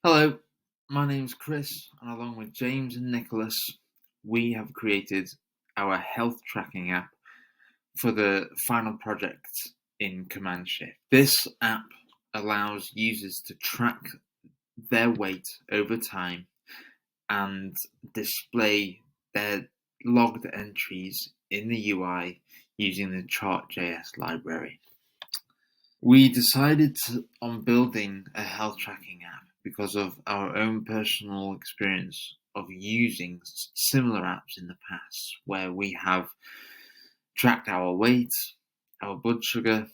Hello, my name's Chris, and along with James and Nicholas, we have created our health tracking app for the final project in Command Shift. This app allows users to track their weight over time and display their logged entries in the UI using the Chart.js library. We decided on building a health tracking app because of our own personal experience of using similar apps in the past, where we have tracked our weight, our blood sugar,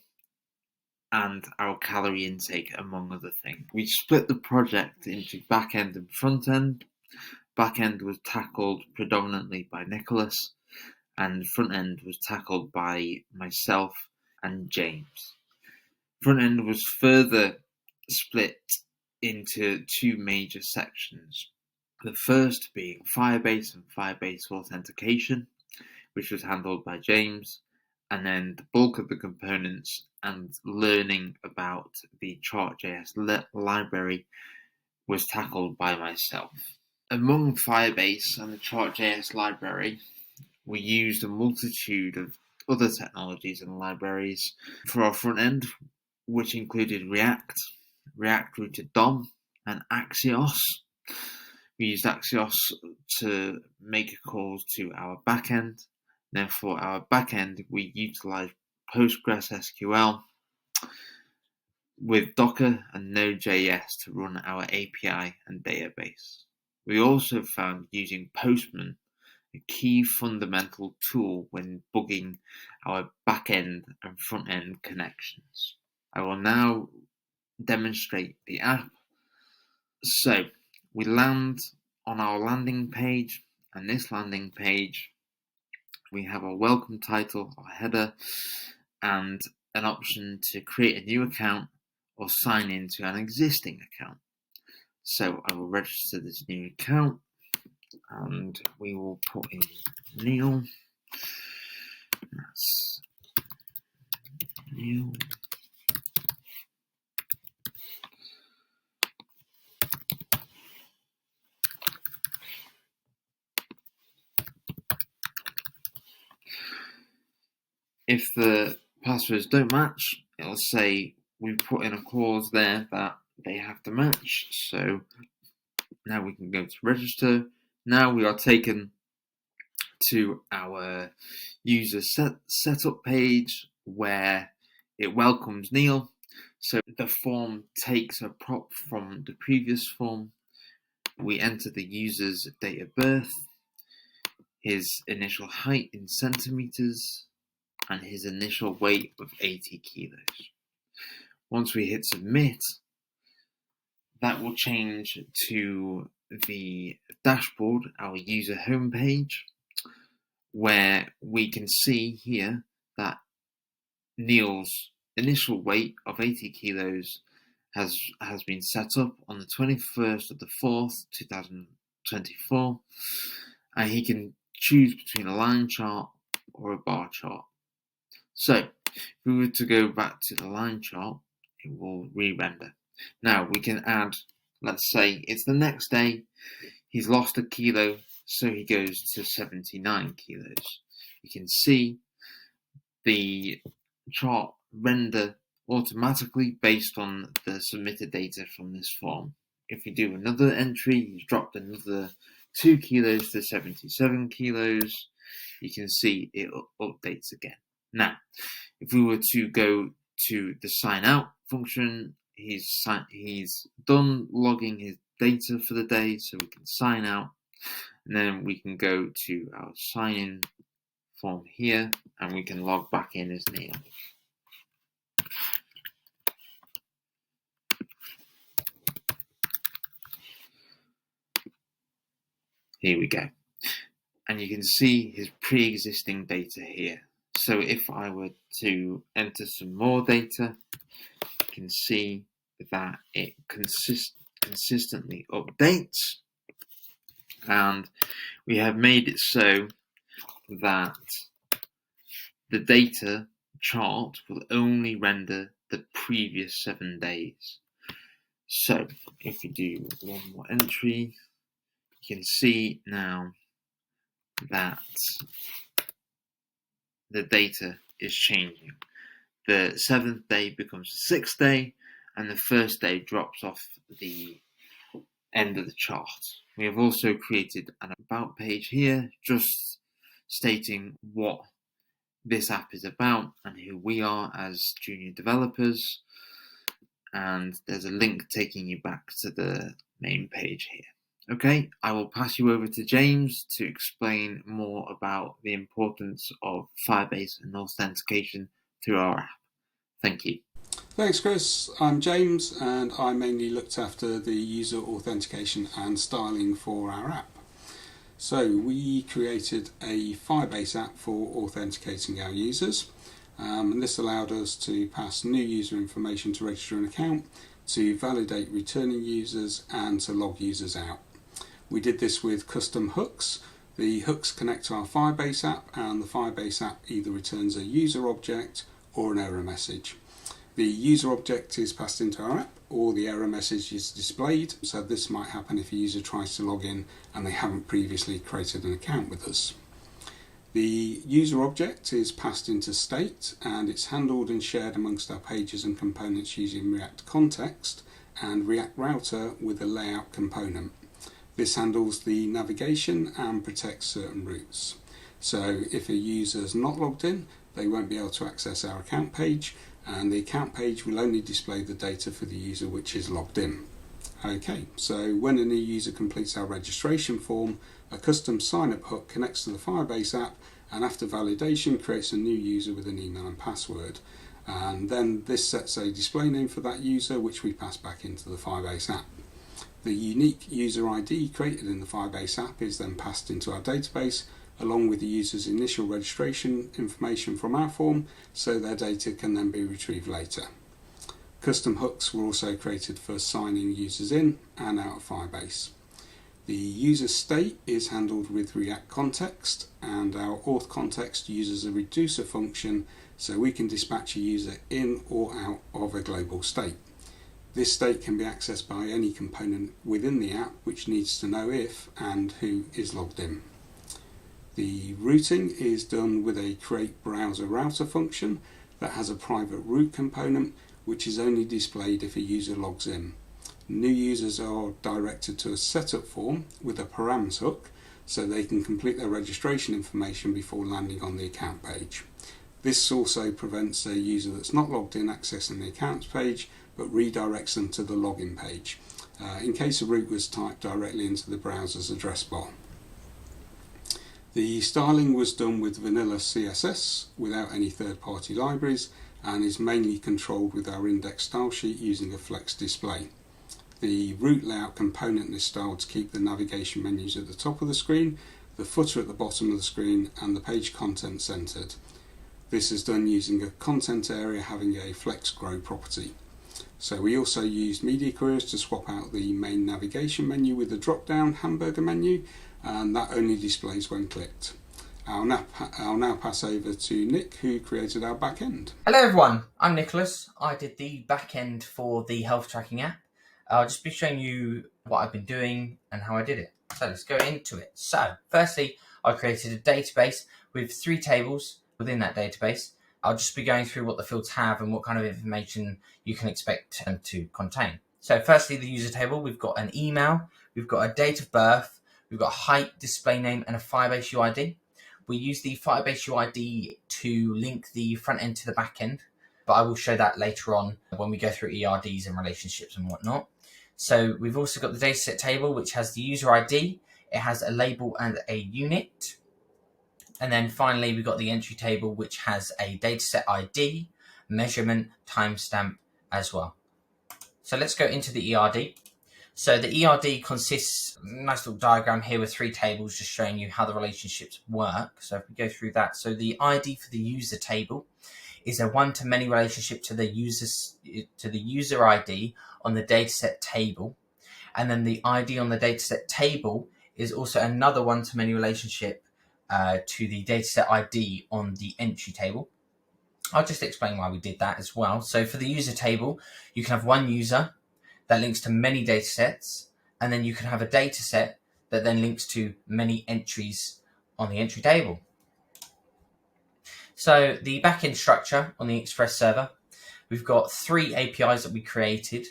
and our calorie intake, among other things. We split the project into back end and front end. Back end was tackled predominantly by Nicholas, and front end was tackled by myself and James. Front end was further split into two major sections. The first being Firebase and Firebase authentication, which was handled by James, and then the bulk of the components and learning about the Chart.js library was tackled by myself. Among Firebase and the Chart.js library, we used a multitude of other technologies and libraries for our front end, which included React Routed DOM, and Axios. We used Axios to make calls to our backend. Then for our backend, we utilized PostgreSQL with Docker and Node.js to run our API and database. We also found using Postman a key fundamental tool when bugging our backend and front-end connections. I will now demonstrate the app. So we land on our landing page, and this landing page we have a welcome title or header and an option to create a new account or sign into an existing account. So I will register this new account and we will put in Neil. That's Neil. If the passwords don't match, it'll say we put in a clause there that they have to match. So now we can go to register. Now we are taken to our user setup page where it welcomes Neil. So the form takes a prop from the previous form. We enter the user's date of birth, his initial height in centimeters, and his initial weight of 80 kilos. Once we hit submit, that will change to the dashboard, our user homepage, where we can see here that Neil's initial weight of 80 kilos has been set up on the 21st of the 4th, 2024, and he can choose between a line chart or a bar chart. So if we were to go back to the line chart, it will re-render. Now we can add, let's say it's the next day, he's lost a kilo, so he goes to 79 kilos. You can see the chart render automatically based on the submitted data from this form. If we do another entry, he's dropped another 2 kilos to 77 kilos. You can see it updates again. Now, if we were to go to the sign out function, he's done logging his data for the day, so we can sign out, and then we can go to our sign in form here, and we can log back in as Neil. Here we go. And you can see his pre-existing data here. So if I were to enter some more data, you can see that it consistently updates. And we have made it so that the data chart will only render the previous 7 days. So if we do one more entry, you can see now that the data is changing. The 7th day becomes the 6th day, and the first day drops off the end of the chart. We have also created an about page here, just stating what this app is about and who we are as junior developers. And there's a link taking you back to the main page here. Okay, I will pass you over to James to explain more about the importance of Firebase and authentication through our app. Thank you. Thanks, Chris. I'm James, and I mainly looked after the user authentication and styling for our app. So we created a Firebase app for authenticating our users, and this allowed us to pass new user information to register an account, to validate returning users, and to log users out. We did this with custom hooks. The hooks connect to our Firebase app, and the Firebase app either returns a user object or an error message. The user object is passed into our app, or the error message is displayed. So this might happen if a user tries to log in and they haven't previously created an account with us. The user object is passed into state, and it's handled and shared amongst our pages and components using React Context and React Router with a layout component. This handles the navigation and protects certain routes. So if a user is not logged in, they won't be able to access our account page, and the account page will only display the data for the user which is logged in. Okay, so when a new user completes our registration form, a custom sign-up hook connects to the Firebase app, and after validation creates a new user with an email and password. And then this sets a display name for that user, which we pass back into the Firebase app. The unique user ID created in the Firebase app is then passed into our database, along with the user's initial registration information from our form, so their data can then be retrieved later. Custom hooks were also created for signing users in and out of Firebase. The user state is handled with React Context, and our auth context uses a reducer function so we can dispatch a user in or out of a global state. This state can be accessed by any component within the app which needs to know if and who is logged in. The routing is done with a create browser router function that has a private route component which is only displayed if a user logs in. New users are directed to a setup form with a params hook so they can complete their registration information before landing on the account page. This also prevents a user that's not logged in accessing the accounts page, but redirects them to the login page, in case a route was typed directly into the browser's address bar. The styling was done with vanilla CSS without any third-party libraries, and is mainly controlled with our index style sheet using a flex display. The route layout component is styled to keep the navigation menus at the top of the screen, the footer at the bottom of the screen, and the page content centered. This is done using a content area having a flex grow property. So we also used media queries to swap out the main navigation menu with the drop-down hamburger menu, and that only displays when clicked. I'll now pass over to Nick, who created our backend. Hello everyone, I'm Nicholas. I did the backend for the health tracking app. I'll just be showing you what I've been doing and how I did it. So let's go into it. So firstly, I created a database with 3 tables within that database. I'll just be going through what the fields have and what kind of information you can expect them to contain. So firstly, the user table, we've got an email, we've got a date of birth, we've got a height, display name, and a Firebase UID. We use the Firebase UID to link the front end to the back end, but I will show that later on when we go through ERDs and relationships and whatnot. So we've also got the dataset table, which has the user ID, it has a label and a unit. And then finally, we've got the entry table, which has a dataset ID, measurement, timestamp as well. So let's go into the ERD. So the ERD consists, nice little diagram here with 3 tables just showing you how the relationships work. So if we go through that, so the ID for the user table is a one-to-many relationship to the user ID on the dataset table. And then the ID on the dataset table is also another one-to-many relationship to the dataset ID on the entry table. I'll just explain why we did that as well. So for the user table, you can have one user, that links to many data sets, and then you can have a data set that then links to many entries on the entry table. So the backend structure on the Express server, we've got 3 APIs that we created.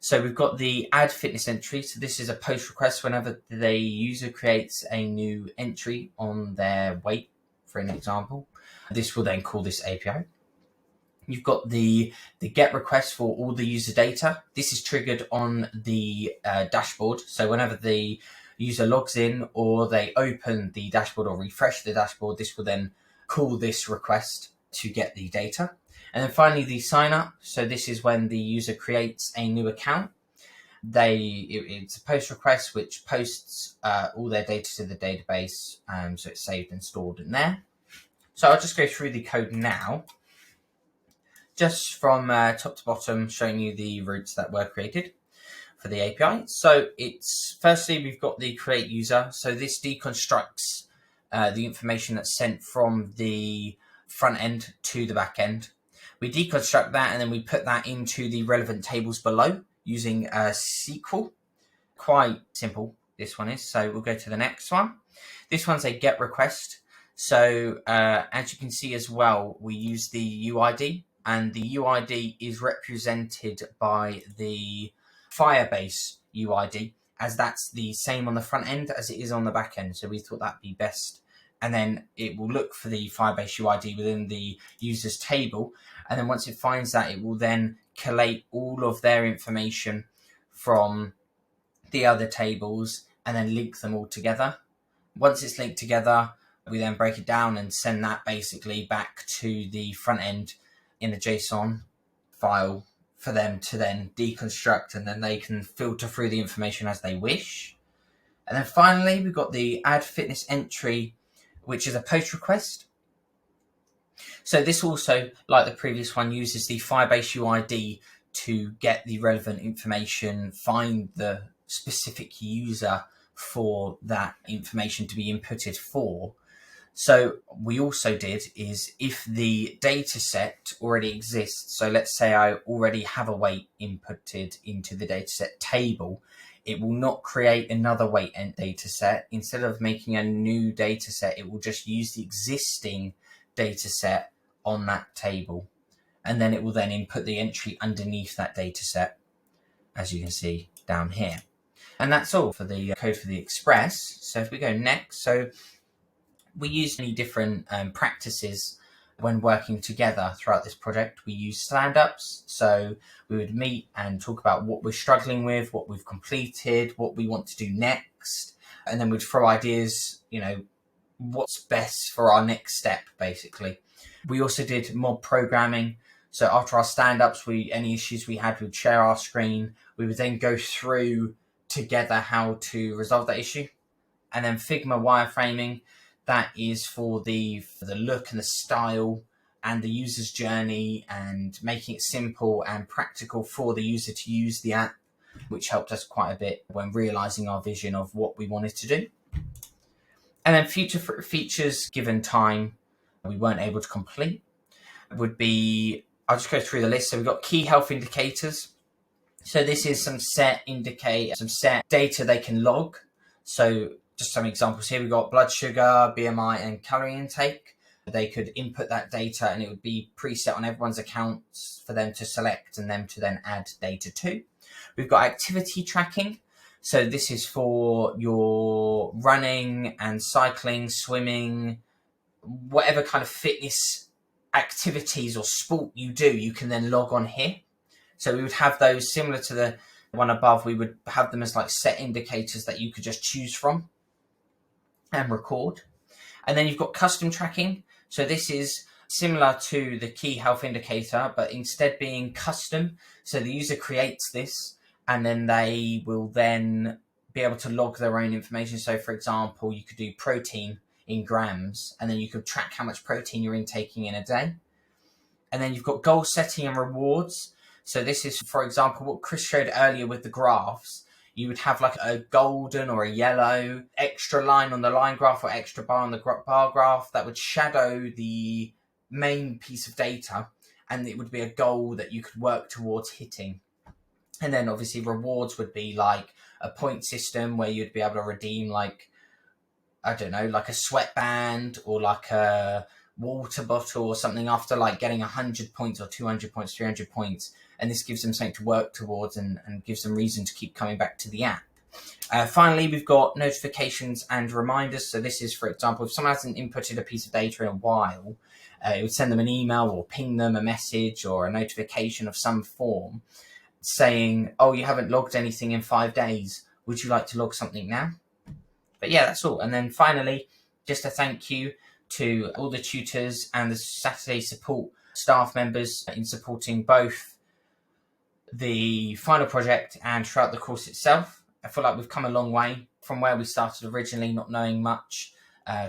So we've got the add fitness entry. So this is a post request whenever the user creates a new entry on their weight, for an example. This will then call this API. You've got the get request for all the user data. This is triggered on the dashboard. So whenever the user logs in or they open the dashboard or refresh the dashboard, this will then call this request to get the data. And then finally the sign up. So this is when the user creates a new account. It's a post request which posts all their data to the database. So it's saved and stored in there. So I'll just go through the code now, just from top to bottom, showing you the routes that were created for the API. So it's firstly, we've got the create user. So this deconstructs the information that's sent from the front end to the back end. We deconstruct that and then we put that into the relevant tables below using SQL. Quite simple, this one is. So we'll go to the next one. This one's a get request. So as you can see as well, we use the UID, and the UID is represented by the Firebase UID, as that's the same on the front end as it is on the back end. So we thought that'd be best. And then it will look for the Firebase UID within the user's table. And then once it finds that, it will then collate all of their information from the other tables and then link them all together. Once it's linked together, we then break it down and send that basically back to the front end in a JSON file for them to then deconstruct, and then they can filter through the information as they wish. And then finally, we've got the add fitness entry, which is a post request. So this also, like the previous one, uses the Firebase UID to get the relevant information, find the specific user for that information to be inputted for. So we also did is, if the data set already exists, so let's say I already have a weight inputted into the data set table, it will not create another weight and data set. Instead of making a new data set, it will just use the existing data set on that table. And then it will then input the entry underneath that data set, as you can see down here. And that's all for the code for the Express. So if we go next, so we use many different practices when working together throughout this project. We use stand-ups, so we would meet and talk about what we're struggling with, what we've completed, what we want to do next, and then we'd throw ideas, what's best for our next step, basically. We also did mob programming. So after our stand-ups, any issues we had, we'd share our screen. We would then go through together how to resolve that issue. And then Figma wireframing, that is for the look and the style and the user's journey, and making it simple and practical for the user to use the app, which helped us quite a bit when realizing our vision of what we wanted to do. And then future features, given time, we weren't able to complete, would be, I'll just go through the list. So we've got key health indicators. So this is some set data they can log. So just some examples here. We've got blood sugar, BMI, and calorie intake. They could input that data and it would be preset on everyone's accounts for them to select and them to then add data to. We've got activity tracking. So this is for your running and cycling, swimming, whatever kind of fitness activities or sport you do, you can then log on here. So we would have those similar to the one above. We would have them as like set indicators that you could just choose from and record. And then you've got custom tracking. So this is similar to the key health indicator, but instead being custom. So the user creates this and then they will then be able to log their own information. So for example, you could do protein in grams, and then you could track how much protein you're intaking in a day. And then you've got goal setting and rewards. So this is, for example, what Chris showed earlier with the graphs. You would have like a golden or a yellow extra line on the line graph or extra bar on the bar graph that would shadow the main piece of data, and it would be a goal that you could work towards hitting. And then obviously rewards would be like a point system where you'd be able to redeem like, I don't know, like a sweatband or like a water bottle or something after like getting 100 points or 200 points, 300 points. And this gives them something to work towards and gives them reason to keep coming back to the app. Finally, we've got notifications and reminders. So this is, for example, if someone hasn't inputted a piece of data in a while, it would send them an email or ping them a message or a notification of some form saying, oh, you haven't logged anything in 5 days. Would you like to log something now? But yeah, that's all. And then finally, just a thank you to all the tutors and the Saturday support staff members in supporting both the final project and throughout the course itself. I feel like we've come a long way from where we started originally, not knowing much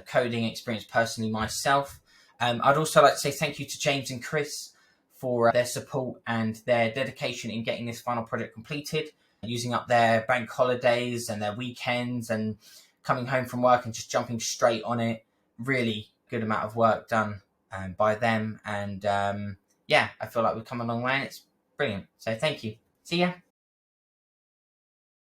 coding experience personally myself. I'd also like to say thank you to James and Chris for their support and their dedication in getting this final project completed, using up their bank holidays and their weekends and coming home from work and just jumping straight on it. Really good amount of work done by them. And yeah, I feel like we've come a long way and it's brilliant. So thank you. See ya.